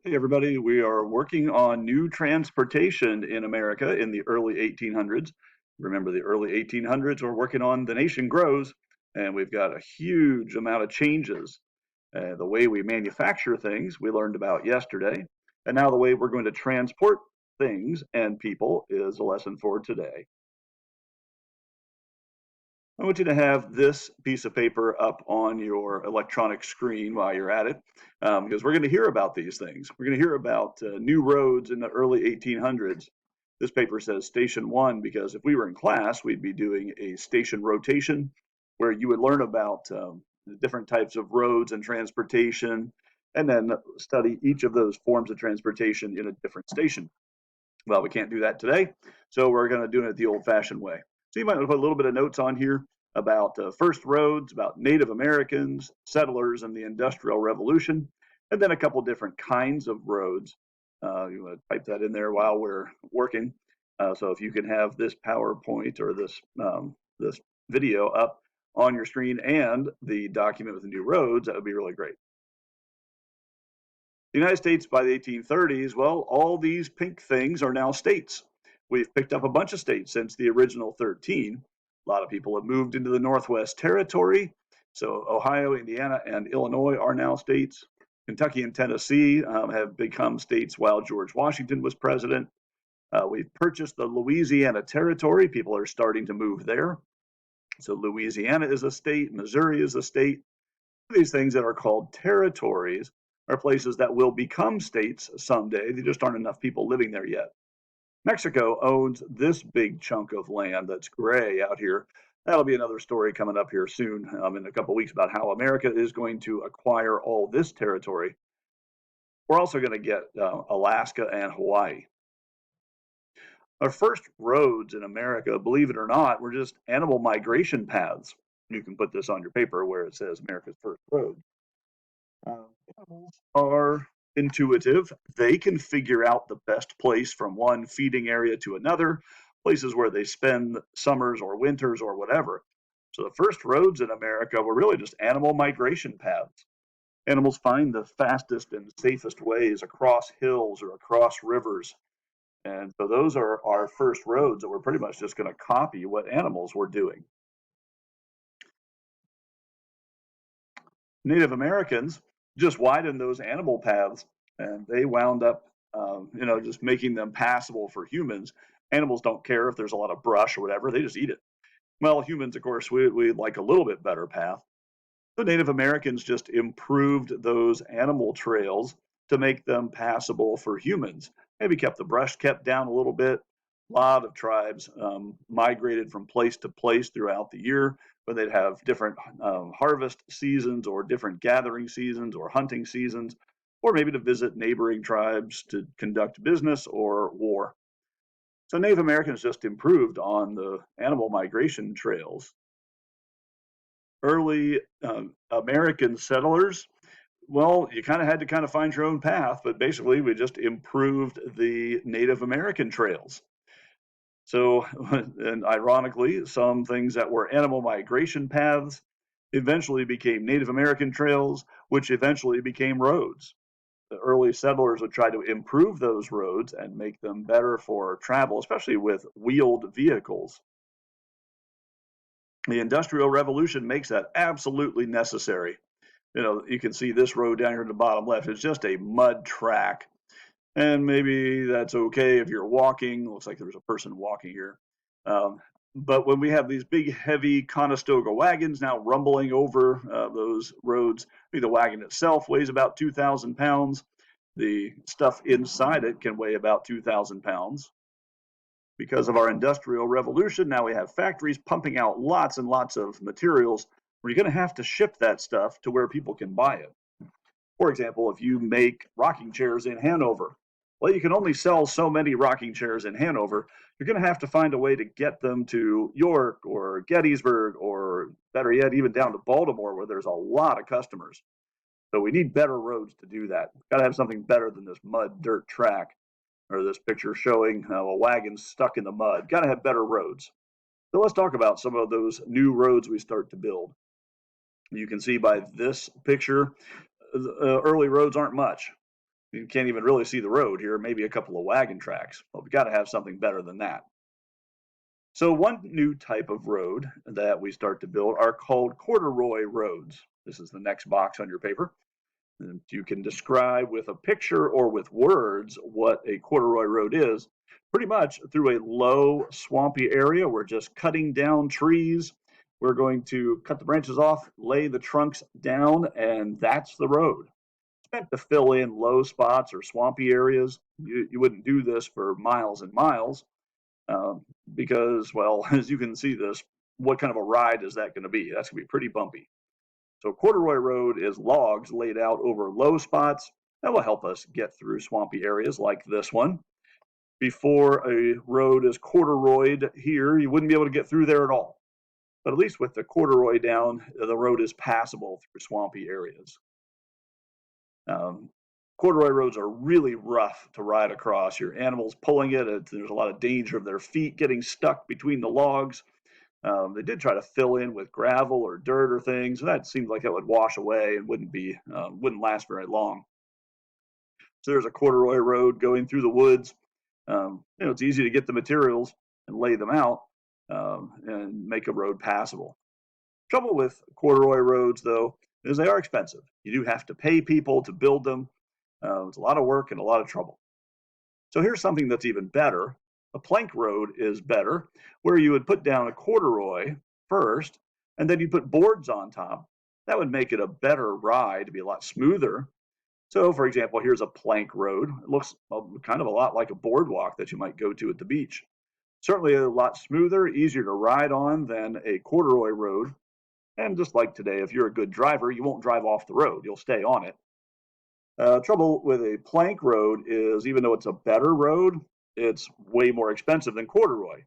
Hey, everybody. We are working on new transportation in America in the early 1800s. Remember the early 1800s, we're working on The Nation Grows, and we've got a huge amount of changes. The way we manufacture things, we learned about yesterday, and now the way we're going to transport things and people is a lesson for today. I want you to have this piece of paper up on your electronic screen while you're at it, because we're going to hear about these things. We're going to hear about new roads in the early 1800s. This paper says Station 1 because if we were in class, we'd be doing a station rotation where you would learn about the different types of roads and transportation, and then study each of those forms of transportation in a different station. Well, we can't do that today, so we're going to do it the old-fashioned way. So you might put a little bit of notes on here about first roads, about Native Americans, settlers, and the Industrial Revolution, and then a couple different kinds of roads. You want to type that in there while we're working. So if you can have this PowerPoint or this video up on your screen and the document with the new roads, that would be really great. The United States by the 1830s, well, all these pink things are now states. We've picked up a bunch of states since the original 13. A lot of people have moved into the Northwest Territory. So Ohio, Indiana, and Illinois are now states. Kentucky and Tennessee have become states while George Washington was president. We've purchased the Louisiana Territory. People are starting to move there. So Louisiana is a state, Missouri is a state. These things that are called territories are places that will become states someday. There just aren't enough people living there yet. Mexico owns this big chunk of land that's gray out here. That'll be another story coming up here soon in a couple of weeks about how America is going to acquire all this territory. We're also going to get Alaska and Hawaii. Our first roads in America, believe it or not, were just animal migration paths. You can put this on your paper where it says America's first road. Animals are intuitive. They can figure out the best place from one feeding area to another, places where they spend summers or winters or whatever. So the first roads in America were really just animal migration paths. Animals find the fastest and safest ways across hills or across rivers. And so those are our first roads that we're pretty much just going to copy what animals were doing. Native Americans just widened those animal paths, and they wound up, just making them passable for humans. Animals don't care if there's a lot of brush or whatever; they just eat it. Well, humans, of course, we like a little bit better path. The Native Americans just improved those animal trails to make them passable for humans. Maybe kept the brush kept down a little bit. A lot of tribes migrated from place to place throughout the year, when they'd have different harvest seasons or different gathering seasons or hunting seasons, or maybe to visit neighboring tribes to conduct business or war. So Native Americans just improved on the animal migration trails. Early American settlers, well, you kind of had to kind of find your own path, but basically we just improved the Native American trails. So, and ironically, some things that were animal migration paths eventually became Native American trails, which eventually became roads. The early settlers would try to improve those roads and make them better for travel, especially with wheeled vehicles. The Industrial Revolution makes that absolutely necessary. You can see this road down here in the bottom left. It's just a mud track. And maybe that's okay if you're walking. Looks like there's a person walking here. But when we have these big, heavy Conestoga wagons now rumbling over those roads, the wagon itself weighs about 2,000 pounds. The stuff inside it can weigh about 2,000 pounds. Because of our Industrial Revolution, now we have factories pumping out lots and lots of materials where you're going to have to ship that stuff to where people can buy it. For example, if you make rocking chairs in Hanover, well, you can only sell so many rocking chairs in Hanover. You're going to have to find a way to get them to York or Gettysburg, or better yet, even down to Baltimore, where there's a lot of customers. So we need better roads to do that. We've got to have something better than this mud dirt track, or this picture showing a wagon stuck in the mud. Got to have better roads. So let's talk about some of those new roads we start to build. You can see by this picture, early roads aren't much. You can't even really see the road here, maybe a couple of wagon tracks. But we got to have something better than that. So one new type of road that we start to build are called corduroy roads. This is the next box on your paper. And you can describe with a picture or with words what a corduroy road is. Pretty much through a low, swampy area, we're just cutting down trees. We're going to cut the branches off, lay the trunks down, and that's the road. It's meant to fill in low spots or swampy areas. You wouldn't do this for miles and miles um, because, well, as you can see this, what kind of a ride is that going to be? That's going to be pretty bumpy. So corduroy road is logs laid out over low spots that will help us get through swampy areas like this one. Before a road is corduroyed here, you wouldn't be able to get through there at all. But at least with the corduroy down, the road is passable through swampy areas. Um, Corduroy roads are really rough to ride across. Your animals pulling it, there's a lot of danger of their feet getting stuck between the logs. They did try to fill in with gravel or dirt or things, and that seemed like it would wash away and wouldn't last very long. So there's a corduroy road going through the woods. It's easy to get the materials and lay them out and make a road passable. Trouble with corduroy roads, though, is they are expensive. You do have to pay people to build them. It's a lot of work and a lot of trouble. So here's something that's even better. A plank road is better, where you would put down a corduroy first, and then you put boards on top. That would make it a better ride, to be a lot smoother. So, for example, here's a plank road. It looks kind of a lot like a boardwalk that you might go to at the beach. Certainly a lot smoother, easier to ride on than a corduroy road. And just like today, if you're a good driver, you won't drive off the road, you'll stay on it. Trouble with a plank road is even though it's a better road, it's way more expensive than corduroy.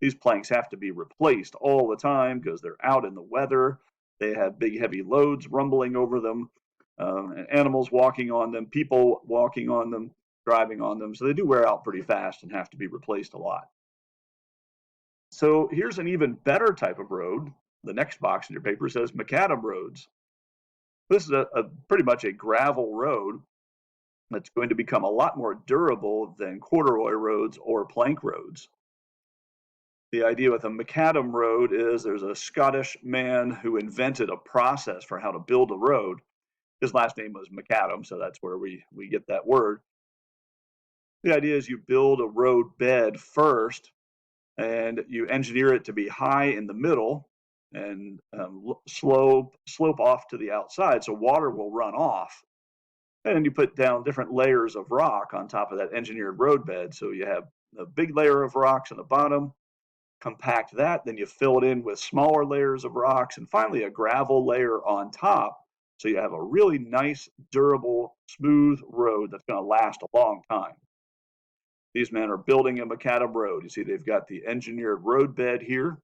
These planks have to be replaced all the time because they're out in the weather. They have big, heavy loads rumbling over them, animals walking on them, people walking on them, driving on them. So they do wear out pretty fast and have to be replaced a lot. So here's an even better type of road. The next box in your paper says macadam roads. This is a pretty much a gravel road that's going to become a lot more durable than corduroy roads or plank roads. The idea with a macadam road is there's a Scottish man who invented a process for how to build a road. His last name was Macadam, so that's where we get that word. The idea is you build a road bed first and you engineer it to be high in the middle and slope off to the outside so water will run off. And you put down different layers of rock on top of that engineered road bed. So you have a big layer of rocks on the bottom, compact that, then you fill it in with smaller layers of rocks, and finally a gravel layer on top. So you have a really nice, durable, smooth road that's going to last a long time. These men are building a macadam road. You see, they've got the engineered road bed here.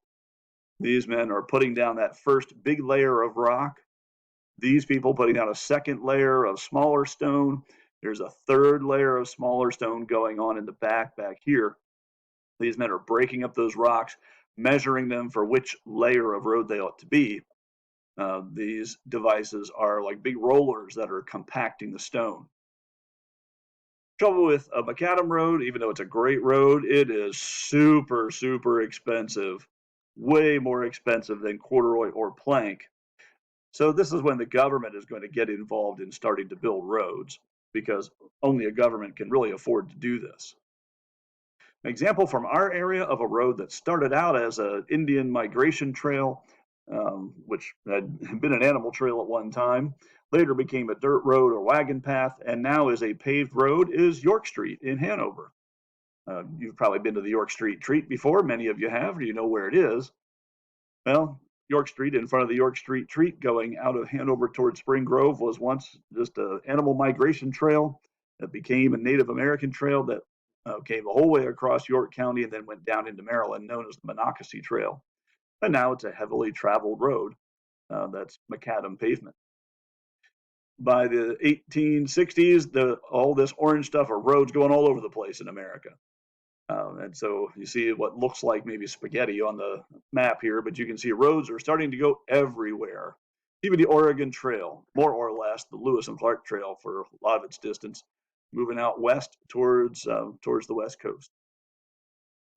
These men are putting down that first big layer of rock. These people putting down a second layer of smaller stone. There's a third layer of smaller stone going on in the back here. These men are breaking up those rocks, measuring them for which layer of road they ought to be. These devices are like big rollers that are compacting the stone. Trouble with a macadam road, even though it's a great road, it is super, super expensive. Way more expensive than corduroy or plank. So this is when the government is going to get involved in starting to build roads because only a government can really afford to do this. An example from our area of a road that started out as an Indian migration trail, which had been an animal trail at one time, later became a dirt road or wagon path, and now is a paved road, is York Street in Hanover. You've probably been to the York Street Treat before. Many of you have, or you know where it is. Well, York Street, in front of the York Street Treat going out of Hanover towards Spring Grove, was once just an animal migration trail that became a Native American trail that came the whole way across York County and then went down into Maryland, known as the Monocacy Trail. And now it's a heavily traveled road that's macadam pavement. By the 1860s, all this orange stuff are roads going all over the place in America. And so you see what looks like maybe spaghetti on the map here, but you can see roads are starting to go everywhere. Even the Oregon Trail, more or less the Lewis and Clark Trail for a lot of its distance, moving out west towards the west coast.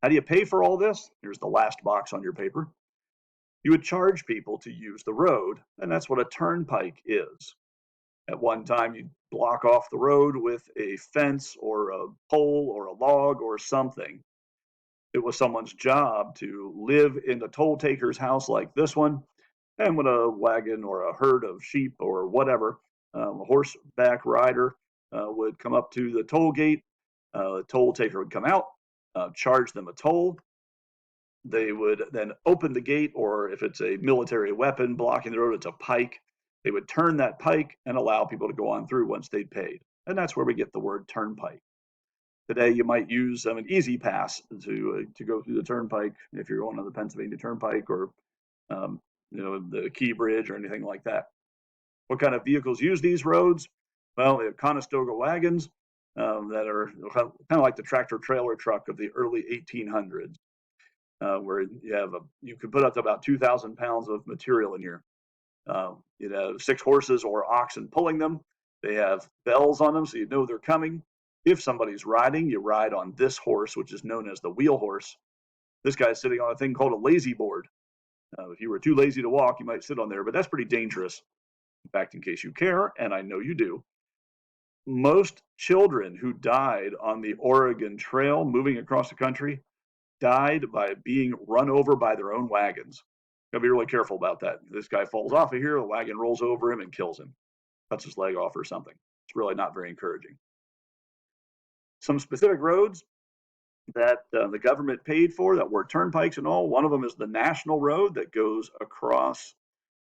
How do you pay for all this? Here's the last box on your paper. You would charge people to use the road, and that's what a turnpike is. At one time, you'd block off the road with a fence or a pole or a log or something. It was someone's job to live in the toll taker's house like this one, and when a wagon or a herd of sheep or whatever, a horseback rider would come up to the toll gate, the toll taker would come out, charge them a toll. They would then open the gate, or if it's a military weapon blocking the road, it's a pike. They would turn that pike and allow people to go on through once they'd paid. And that's where we get the word turnpike. Today, you might use an easy pass to go through the turnpike if you're going on the Pennsylvania Turnpike or the Key Bridge or anything like that. What kind of vehicles use these roads? Well, they have Conestoga wagons that are kind of like the tractor trailer truck of the early 1800s, where you could put up to about 2,000 pounds of material in here. You'd have 6 horses or oxen pulling them. They have bells on them, so you know they're coming. If somebody's riding, you ride on this horse, which is known as the wheel horse. This guy's sitting on a thing called a lazy board. If you were too lazy to walk, you might sit on there, but that's pretty dangerous. In fact, in case you care, and I know you do, most children who died on the Oregon Trail moving across the country died by being run over by their own wagons. Gotta be really careful about that. This guy falls off of here, the wagon rolls over him and kills him, cuts his leg off or something. It's really not very encouraging. Some specific roads that the government paid for that were turnpikes and all. One of them is the National Road that goes across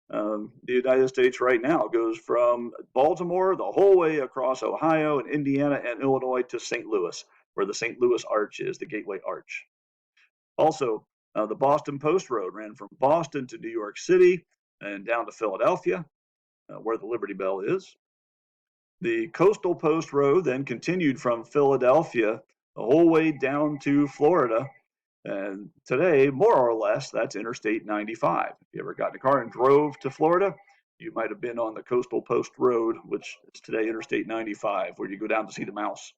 the United States right now. It goes from Baltimore the whole way across Ohio and Indiana and Illinois to St. Louis, where the St. Louis Arch is, the Gateway Arch. Also, the Boston Post Road ran from Boston to New York City and down to Philadelphia, where the Liberty Bell is. The Coastal Post Road then continued from Philadelphia the whole way down to Florida. And today, more or less, that's Interstate 95. If you ever got in a car and drove to Florida, you might have been on the Coastal Post Road, which is today Interstate 95, where you go down to see the mouse.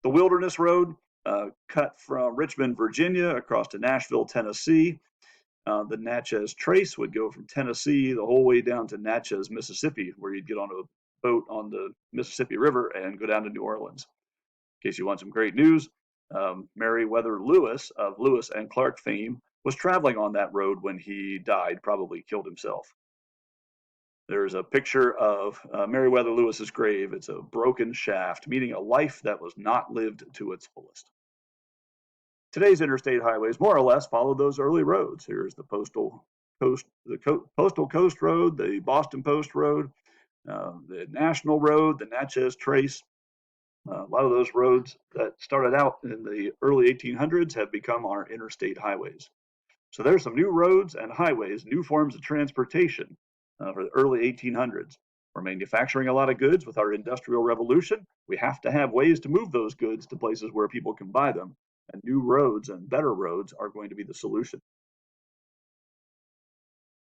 The Wilderness Road cut from Richmond, Virginia, across to Nashville, Tennessee. The Natchez Trace would go from Tennessee the whole way down to Natchez, Mississippi, where you'd get on a boat on the Mississippi River and go down to New Orleans. In case you want some great news, Meriwether Lewis of Lewis and Clark fame was traveling on that road when he died, probably killed himself. There's a picture of Meriwether Lewis's grave. It's a broken shaft, meaning a life that was not lived to its fullest. Today's interstate highways more or less follow those early roads. Here's the Postal Coast Road, the Boston Post Road, the National Road, the Natchez Trace. A lot of those roads that started out in the early 1800s have become our interstate highways. So there's some new roads and highways, new forms of transportation for the early 1800s. We're manufacturing a lot of goods with our Industrial Revolution. We have to have ways to move those goods to places where people can buy them. And new roads and better roads are going to be the solution.